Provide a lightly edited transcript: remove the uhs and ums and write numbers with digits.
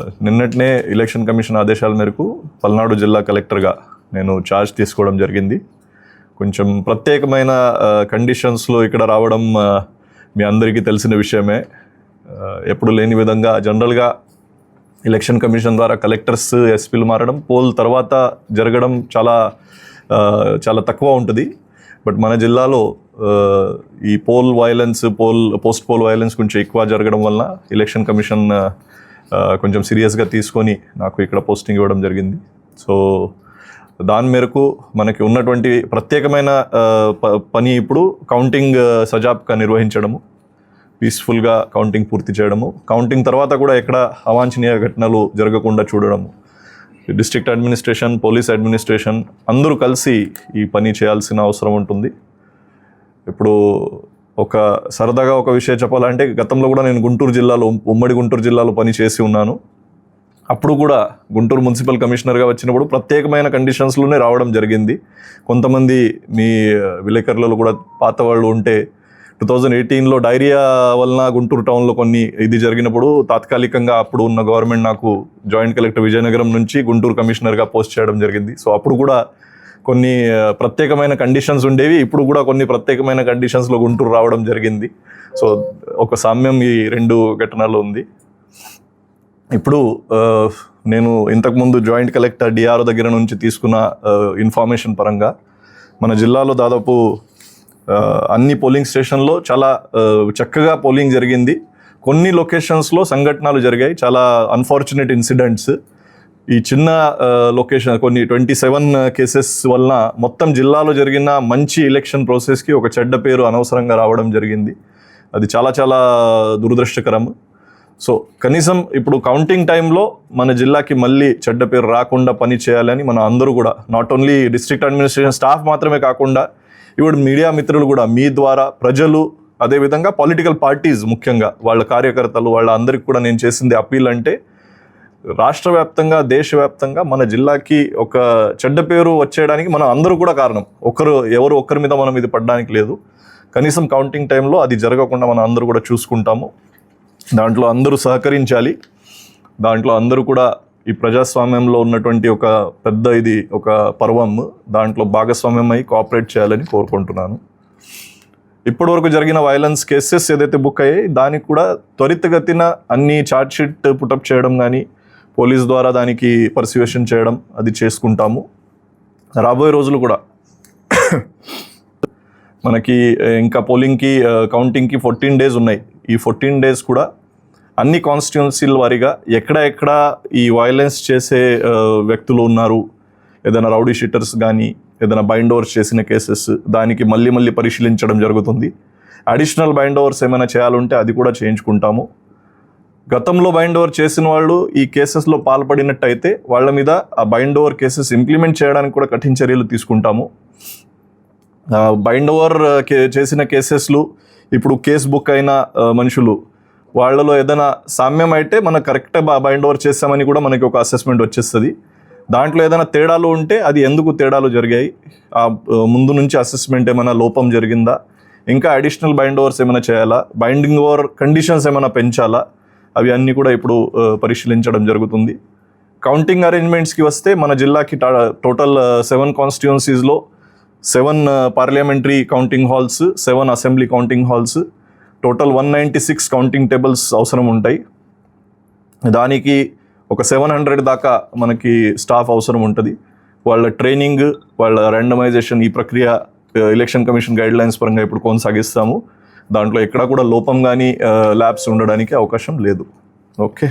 నిన్నటినే election commission ఆదేశాల మేరకు పల్నాడు జిల్లా కలెక్టర్గా నేను ఛార్జ్ తీసుకోవడం జరిగింది. కొంచెం ప్రత్యేకమైన కండిషన్స్లో ఇక్కడ రావడం మీ అందరికీ తెలిసిన విషయమే. ఎప్పుడు లేని విధంగా జనరల్గా ఎలక్షన్ కమిషన్ ద్వారా కలెక్టర్స్ ఎస్పీలు మారడం పోల్ తర్వాత జరగడం చాలా తక్కువ ఉంటుంది. బట్ మన జిల్లాలో ఈ పోస్ట్ పోల్ వైలెన్స్ కొంచెం ఎక్కువ జరగడం వల్ల ఎలక్షన్ కమిషన్ కొంచెం సీరియస్గా తీసుకొని నాకు ఇక్కడ పోస్టింగ్ ఇవ్వడం జరిగింది. సో దాని మేరకు మనకి ఉన్నటువంటి ప్రత్యేకమైన పని ఇప్పుడు కౌంటింగ్ సజాబ్గా నిర్వహించడము, పీస్ఫుల్గా కౌంటింగ్ పూర్తి చేయడము, కౌంటింగ్ తర్వాత కూడా ఎక్కడ అవాంఛనీయ ఘటనలు జరగకుండా చూడడము. డిస్ట్రిక్ట్ అడ్మినిస్ట్రేషన్, పోలీస్ అడ్మినిస్ట్రేషన్ అందరూ కలిసి ఈ పని చేయాల్సిన అవసరం ఉంటుంది. ఇప్పుడు సరదాగా ఒక విషయం చెప్పాలంటే, గతంలో కూడా నేను ఉమ్మడి గుంటూరు జిల్లాలో పని చేసి ఉన్నాను. అప్పుడు కూడా గుంటూరు మున్సిపల్ కమిషనర్గా వచ్చినప్పుడు ప్రత్యేకమైన కండిషన్స్లోనే రావడం జరిగింది. కొంతమంది మీ విలేకరులలో కూడా పాత వాళ్ళు ఉంటే 2018లో డైరియా వలన గుంటూరు టౌన్లో ఇది జరిగినప్పుడు తాత్కాలికంగా అప్పుడు ఉన్న గవర్నమెంట్ నాకు జాయింట్ కలెక్టర్ విజయనగరం నుంచి గుంటూరు కమిషనర్గా పోస్ట్ చేయడం జరిగింది. సో అప్పుడు కూడా కొన్ని ప్రత్యేకమైన కండిషన్స్ ఉండేవి. ఇప్పుడు కూడా కొన్ని ప్రత్యేకమైన కండిషన్స్లో గుంటూరు రావడం జరిగింది. సో ఒక సామ్యం ఈ రెండు ఘటనలో ఉంది. ఇప్పుడు నేను ఇంతకుముందు జాయింట్ కలెక్టర్ డిఆర్ఓ దగ్గర నుంచి తీసుకున్న ఇన్ఫర్మేషన్ పరంగా మన జిల్లాలో దాదాపు అన్ని పోలింగ్ స్టేషన్లో చాలా చక్కగా పోలింగ్ జరిగింది. కొన్ని లొకేషన్స్లో సంఘటనలు జరిగాయి, చాలా అన్ఫార్చునేట్ ఇన్సిడెంట్స్. ఈ చిన్న లొకేషన్ కొన్ని 27 కేసెస్ వలన మొత్తం జిల్లాలో జరిగిన మంచి ఎలక్షన్ ప్రాసెస్కి ఒక చెడ్డ పేరు అనవసరంగా రావడం జరిగింది. అది చాలా దురదృష్టకరం. సో కనీసం ఇప్పుడు కౌంటింగ్ టైంలో మన జిల్లాకి మళ్ళీ చెడ్డ పేరు రాకుండా పని చేయాలని మన అందరూ కూడా, not only district administration staff మాత్రమే కాకుండా ఇప్పుడు మీడియా మిత్రులు కూడా మీ ద్వారా ప్రజలు, అదేవిధంగా పొలిటికల్ పార్టీస్ ముఖ్యంగా వాళ్ళ కార్యకర్తలు వాళ్ళ అందరికి కూడా నేను చేసింది అప్పీల్ అంటే, రాష్ట్ర వ్యాప్తంగా దేశవ్యాప్తంగా మన జిల్లాకి ఒక చెడ్డ పేరు వచ్చేయడానికి మనం అందరూ కూడా కారణం. ఎవరు ఒక్కరి మీద మనం ఇది పడడానికి లేదు. కనీసం కౌంటింగ్ టైంలో అది జరగకుండా మనం అందరూ కూడా చూసుకుంటాము. దాంట్లో అందరూ సహకరించాలి. దాంట్లో అందరూ కూడా ఈ ప్రజాస్వామ్యంలో ఉన్నటువంటి ఒక పర్వం, దాంట్లో భాగస్వామ్యం అయి కోఆపరేట్ చేయాలని కోరుకుంటున్నాను. ఇప్పటివరకు జరిగిన వైలెన్స్ కేసెస్ ఏదైతే బుక్ అయ్యాయి దానికి కూడా త్వరితగతిన అన్ని ఛార్జ్ షీట్ పుటప్ చేయడం కానీ, పోలీస్ ద్వారా దానికి పర్సివేషన్ చేయడం అది చేసుకుంటాము. రాబోయే రోజులు కూడా మనకి ఇంకా కౌంటింగ్కి 14 days ఉన్నాయి. ఈ 14 days కూడా అన్ని కాన్స్టిట్యున్సీల వారీగా ఎక్కడ ఈ వైలెన్స్ చేసే వ్యక్తులు ఉన్నారు, ఏదైనా రౌడీ షీటర్స్ కానీ ఏదైనా బైండ్ ఓవర్స్ చేసిన కేసెస్, దానికి మళ్ళీ పరిశీలించడం జరుగుతుంది. అడిషనల్ బైండ్ ఓవర్స్ ఏమైనా చేయాలంటే అది కూడా చేయించుకుంటాము. గతంలో బైండ్ ఓవర్ చేసిన వాళ్ళు ఈ కేసెస్లో పాల్పడినట్టయితే వాళ్ళ మీద ఆ బైండ్ ఓవర్ కేసెస్ ఇంప్లిమెంట్ చేయడానికి కూడా కఠిన చర్యలు తీసుకుంటాము. బైండ్ ఓవర్ చేసిన కేసెస్లు ఇప్పుడు కేసు బుక్ అయిన మనుషులు వాళ్ళలో ఏదైనా సామ్యం అయితే మనం కరెక్ట్గా బైండ్ ఓవర్ చేస్తామని కూడా మనకి ఒక అసెస్మెంట్ వచ్చేస్తుంది. దాంట్లో ఏదైనా తేడాలు ఉంటే అది ఎందుకు తేడాలు జరిగాయి, ముందు నుంచి అసెస్మెంట్ ఏమైనా లోపం జరిగిందా, ఇంకా అడిషనల్ బైండ్ ఓవర్స్ ఏమైనా చేయాలా, బైండింగ్ ఓవర్ కండిషన్స్ ఏమైనా పెంచాలా, అవి అన్నీ కూడా ఇప్పుడు పరిశీలించడం జరుగుతుంది. కౌంటింగ్ అరేంజ్మెంట్స్కి వస్తే మన జిల్లాకి total 7 కాన్స్టిట్యున్సీస్లో 7 parliamentary counting halls, 7 assembly counting halls, total 196 counting tables అవసరం ఉంటాయి. దానికి ఒక 700 దాకా మనకి స్టాఫ్ అవసరం ఉంటుంది. వాళ్ళ ట్రైనింగ్, వాళ్ళ ర్యాండమైజేషన్, ఈ ప్రక్రియ ఎలక్షన్ కమిషన్ గైడ్లైన్స్ పరంగా ఇప్పుడు కొనసాగిస్తాము. దాంట్లో ఎక్కడా కూడా లోపం కానీ ల్యాబ్స్ ఉండడానికి అవకాశం లేదు. ఓకే.